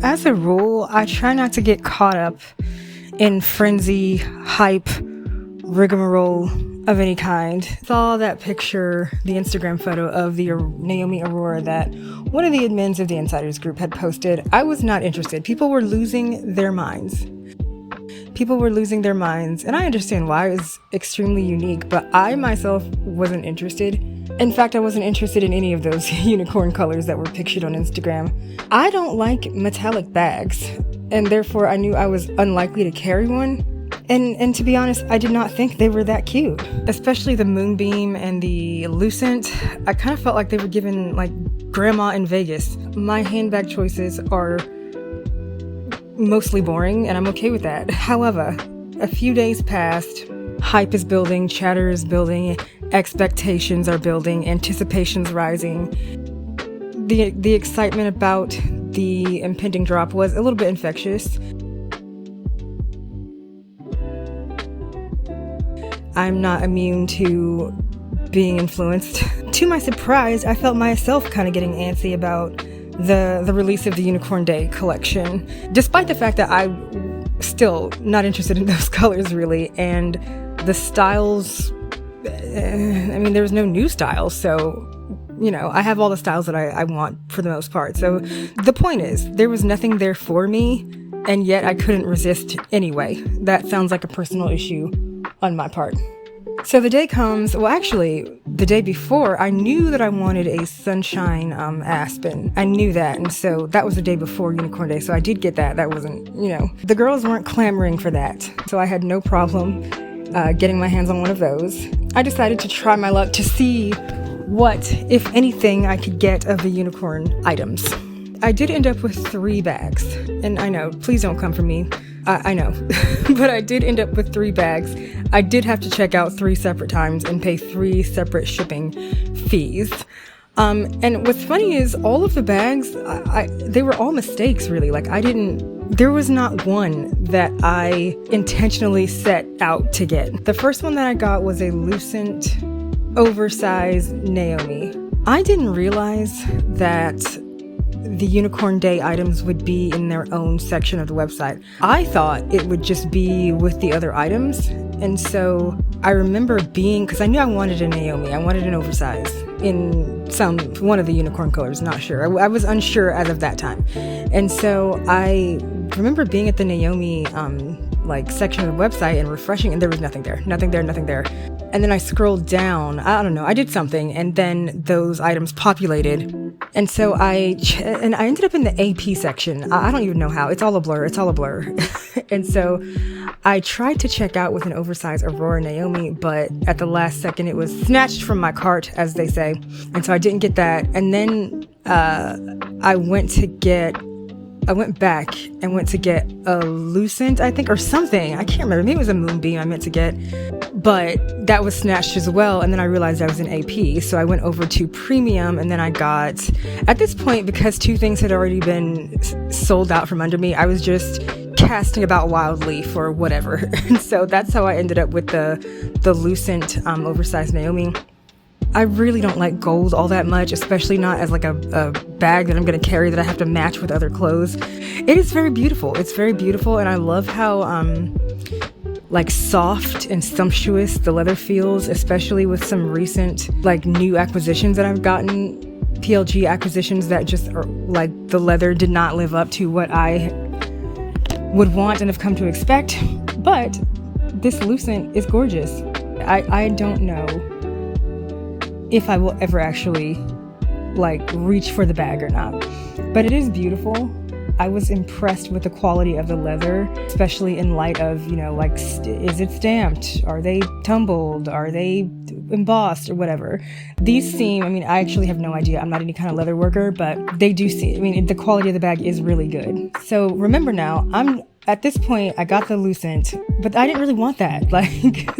As a rule, I try not to get caught up in frenzy, hype, rigmarole of any kind. Saw that picture, the Instagram photo of the Naomi Aurora that one of the admins of the Insiders group had posted. I was not interested. People were losing their minds. And I understand why. It was extremely unique, but I myself wasn't interested. In fact, I wasn't interested in any of those unicorn colors that were pictured on Instagram. I don't like metallic bags, and therefore I knew I was unlikely to carry one. And to be honest, I did not think they were that cute. Especially the Moonbeam and the Lucent. I kind of felt like they were given like grandma in Vegas. My handbag choices are mostly boring, and I'm okay with that. However, a few days passed, hype is building, chatter is building, expectations are building, anticipation's rising. The excitement about the impending drop was a little bit infectious. I'm not immune to being influenced. To my surprise, I felt myself kind of getting antsy about the release of the Unicorn Day collection, despite the fact that I'm still not interested in those colors really, and the styles, there was no new styles, so I have all the styles that I want for the most part. So the point is, there was nothing there for me, and yet I couldn't resist anyway. That sounds like a personal issue on my part. So the day comes, well actually, the day before, I knew that I wanted a Sunshine Aspen. I knew that, and so that was the day before Unicorn Day, so I did get that. That wasn't, the girls weren't clamoring for that, so I had no problem getting my hands on one of those. I decided to try my luck to see what, if anything, I could get of the unicorn items. I did end up with 3 bags, and I know, please don't come for me. I know, but I did end up with 3 bags. I did have to check out 3 separate times and pay 3 separate shipping fees. And what's funny is all of the bags, they were all mistakes really. There was not one that I intentionally set out to get. The first one that I got was a Lucent oversized Naomi. I didn't realize that the Unicorn Day items would be in their own section of the website. I thought it would just be with the other items. And so I remember because I knew I wanted a Naomi. I wanted an oversize in one of the unicorn colors, not sure. I was unsure as of that time. And so I remember being at the Naomi section of the website and refreshing, and there was nothing there. And then I scrolled down, I don't know, I did something, and then those items populated. And so I ended up in the AP section. I don't even know how. It's all a blur. And so I tried to check out with an oversized Aurora Naomi, but at the last second it was snatched from my cart, as they say. And so I didn't get that. And then I went back and went to get a Lucent, I think, or something. I can't remember. Maybe it was a Moonbeam I meant to get. But that was snatched as well. And then I realized I was in AP. So I went over to Premium, and then I got, at this point, because 2 things had already been sold out from under me, I was just casting about wildly for whatever. And so that's how I ended up with the Lucent oversized Naomi. I really don't like gold all that much, especially not as like a bag that I'm going to carry that I have to match with other clothes. It is very beautiful. It's very beautiful, and I love how soft and sumptuous the leather feels, especially with some recent new acquisitions that I've gotten. PLG acquisitions that just are the leather did not live up to what I would want and have come to expect. But this Lucent is gorgeous. I don't know if I will ever actually reach for the bag or not, but it is beautiful. I was impressed with the quality of the leather, especially in light of, is it stamped? Are they tumbled? Are they embossed or whatever? These seem, I actually have no idea. I'm not any kind of leather worker, but they do seem, the quality of the bag is really good. So remember now, at this point, I got the Lucent, but I didn't really want that.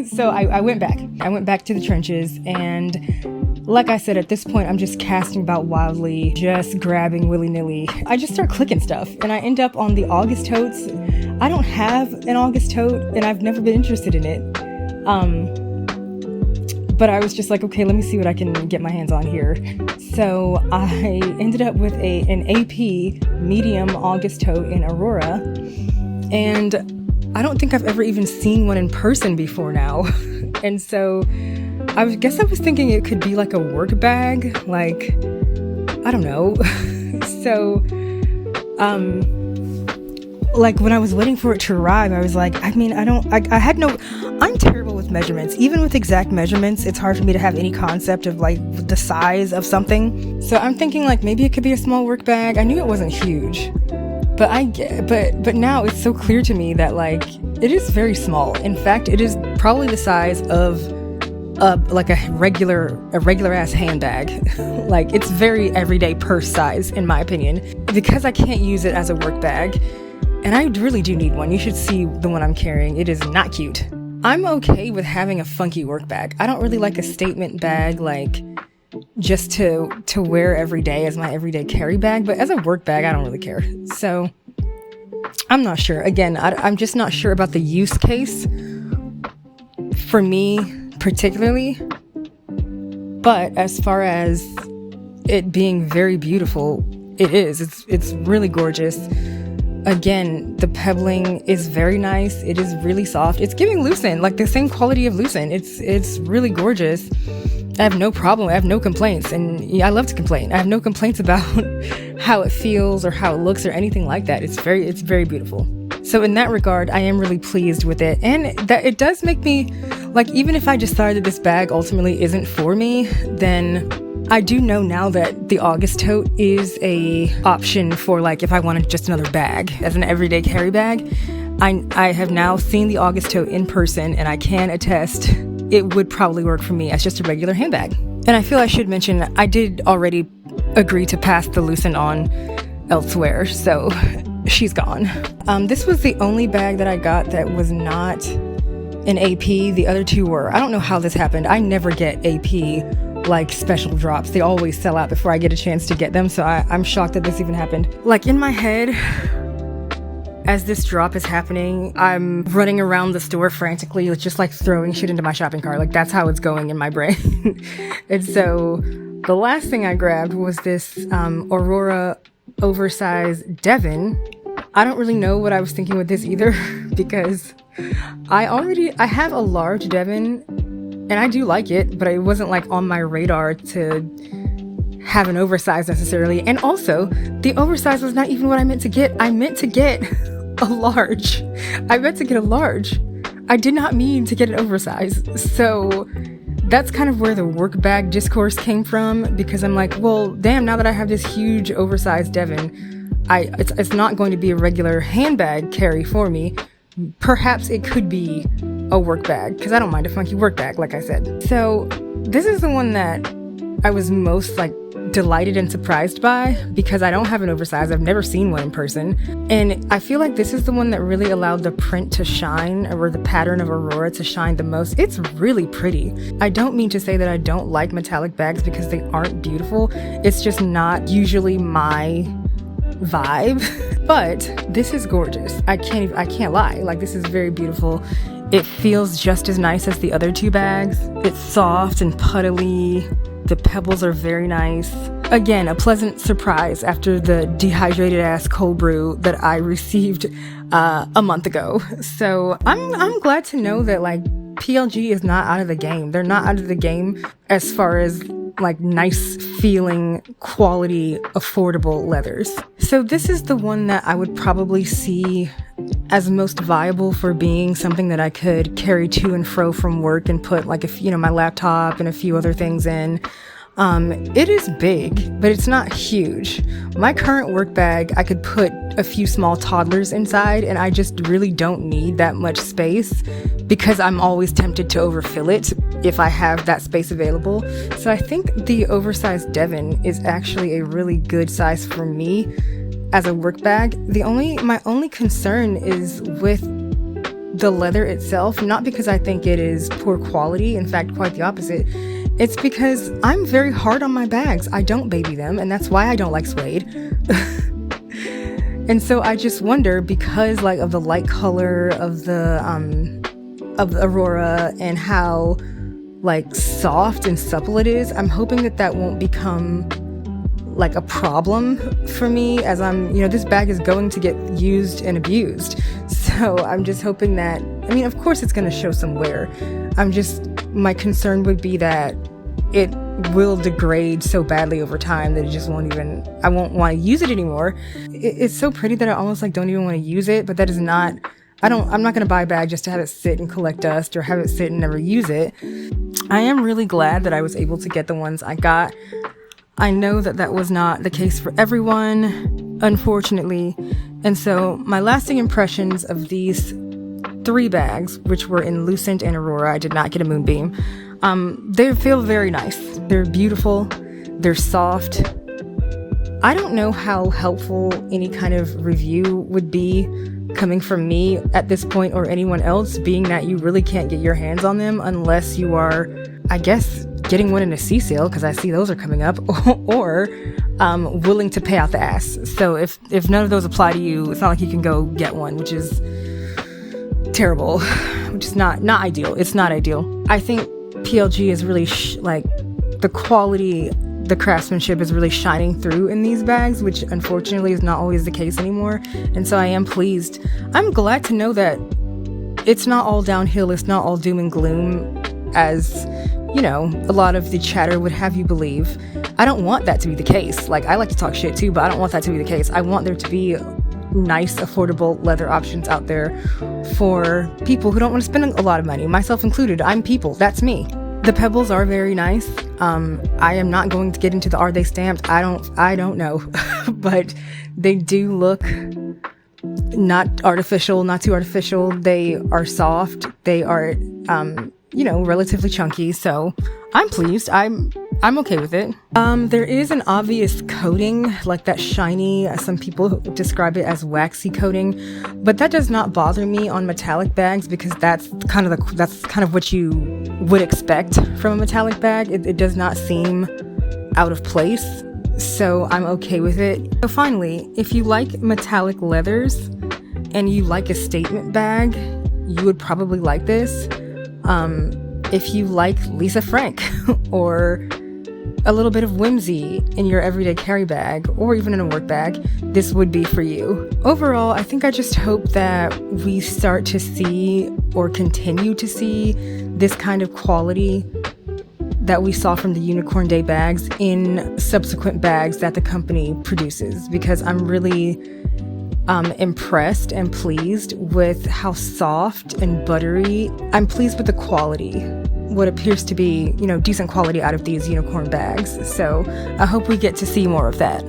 So I went back. I went back to the trenches, and like I said, at this point, I'm just casting about wildly, just grabbing willy-nilly. I just start clicking stuff, and I end up on the August totes. I don't have an August tote, and I've never been interested in it. but I was just like, okay, let me see what I can get my hands on here. So I ended up with an AP medium August tote in Aurora, and I don't think I've ever even seen one in person before now. And so I guess I was thinking it could be like a work bag, like, I don't know. So, like when I was waiting for it to arrive, I was like, I'm terrible with measurements. Even with exact measurements, it's hard for me to have any concept of like the size of something. So I'm thinking like maybe it could be a small work bag. I knew it wasn't huge, but now it's so clear to me that like it is very small. In fact, it is probably the size of like a regular ass handbag. Like it's very everyday purse size in my opinion, because I can't use it as a work bag. And I really do need one. You should see the one I'm carrying. It is not cute. I'm okay with having a funky work bag. I don't really like a statement bag, like just to wear every day as my everyday carry bag. But as a work bag, I don't really care. So I'm not sure. Again, I'm just not sure about the use case for me particularly. But as far as it being very beautiful, it is. It's really gorgeous. Again, the pebbling is very nice. It is really soft. It's giving Lucent, like the same quality of Lucent. It's really gorgeous. I have no problem. I have no complaints. And yeah, I love to complain. I have no complaints about how it feels or how it looks or anything like that. It's very beautiful. So in that regard, I am really pleased with it. And that it does make me, like, even if I decide that this bag ultimately isn't for me, then I do know now that the August tote is a option for like if I wanted just another bag as an everyday carry bag. I have now seen the August tote in person, and I can attest it would probably work for me as just a regular handbag. And I feel I should mention I did already agree to pass the Lucent on elsewhere, so she's gone. This was the only bag that I got that was not an AP. The other two were. I don't know how this happened. I never get AP like special drops. They always sell out before I get a chance to get them, so I'm shocked that this even happened. Like in my head, as this drop is happening, I'm running around the store frantically, just like throwing shit into my shopping cart. Like that's how it's going in my brain. And so the last thing I grabbed was this Aurora oversized Devon. I don't really know what I was thinking with this either, because I have a large Devon and I do like it, but it wasn't like on my radar to have an oversized necessarily. And also, the oversized was not even what I meant to get. I meant to get a large. I did not mean to get an oversized. So that's kind of where the work bag discourse came from, because I'm like, well, damn, now that I have this huge oversized Devon, it's not going to be a regular handbag carry for me. Perhaps it could be a work bag, because I don't mind a funky work bag, like I said. So this is the one that I was most like delighted and surprised by, because I don't have an oversized. I've never seen one in person. And I feel like this is the one that really allowed the print to shine, or the pattern of Aurora to shine the most. It's really pretty. I don't mean to say that I don't like metallic bags because they aren't beautiful. It's just not usually my vibe. But this is gorgeous. I can't lie. Like, this is very beautiful. It feels just as nice as the other two bags. It's soft and puddly. The pebbles are very nice. Again, a pleasant surprise after the dehydrated ass cold brew that I received a month ago. So I'm glad to know that like PLG is not out of the game. They're not out of the game as far as like nice feeling, quality, affordable leathers. So this is the one that I would probably see as most viable for being something that I could carry to and fro from work and put like my laptop and a few other things in. It is big, but it's not huge. My current work bag, I could put a few small toddlers inside, and I just really don't need that much space because I'm always tempted to overfill it if I have that space available. So I think the oversized Devon is actually a really good size for me as a work bag. My only concern is with the leather itself, not because I think it is poor quality, in fact, quite the opposite. It's because I'm very hard on my bags. I don't baby them, and that's why I don't like suede. And so I just wonder, because like of the light color of the Aurora and how like soft and supple it is, I'm hoping that that won't become like a problem for me, as this bag is going to get used and abused. So I'm just hoping that, of course it's going to show some wear. My concern would be that it will degrade so badly over time that I won't want to use it anymore. It's so pretty that I almost don't even want to use it, but that is not, I'm not going to buy a bag just to have it sit and collect dust or have it sit and never use it. I am really glad that I was able to get the ones I got. I know that that was not the case for everyone, unfortunately. And so my lasting impressions of these 3 bags, which were in Lucent and Aurora — I did not get a Moonbeam — they feel very nice. They're beautiful. They're soft. I don't know how helpful any kind of review would be coming from me at this point, or anyone else, being that you really can't get your hands on them unless you are, I guess, getting one in a sea sale, because I see those are coming up, or willing to pay out the ass. So if none of those apply to you, it's not like you can go get one, which is terrible, which is not ideal. It's not ideal. I think PLG is really the quality, the craftsmanship is really shining through in these bags, which unfortunately is not always the case anymore. And so I am pleased. I'm glad to know that it's not all downhill. It's not all doom and gloom, as a lot of the chatter would have you believe. I don't want that to be the case. I like to talk shit too, but I don't want that to be the case. I want there to be nice, affordable leather options out there for people who don't want to spend a lot of money, myself included. I'm people. That's me. The pebbles are very nice. I am not going to get into the are they stamped. I don't know, but they do look not artificial, not too artificial. They are soft. They are, relatively chunky. So I'm pleased. I'm okay with it. There is an obvious coating, like that shiny, some people describe it as waxy coating, but that does not bother me on metallic bags, because that's kind of what you would expect from a metallic bag. It does not seem out of place, so I'm okay with it. So finally, if you like metallic leathers and you like a statement bag, you would probably like this. If you like Lisa Frank or a little bit of whimsy in your everyday carry bag, or even in a work bag, this would be for you. Overall, I think I just hope that we start to see, or continue to see, this kind of quality that we saw from the Unicorn Day bags in subsequent bags that the company produces, because I'm really impressed and pleased with how soft and buttery. I'm pleased with the quality, what appears to be, decent quality out of these unicorn bags. So I hope we get to see more of that.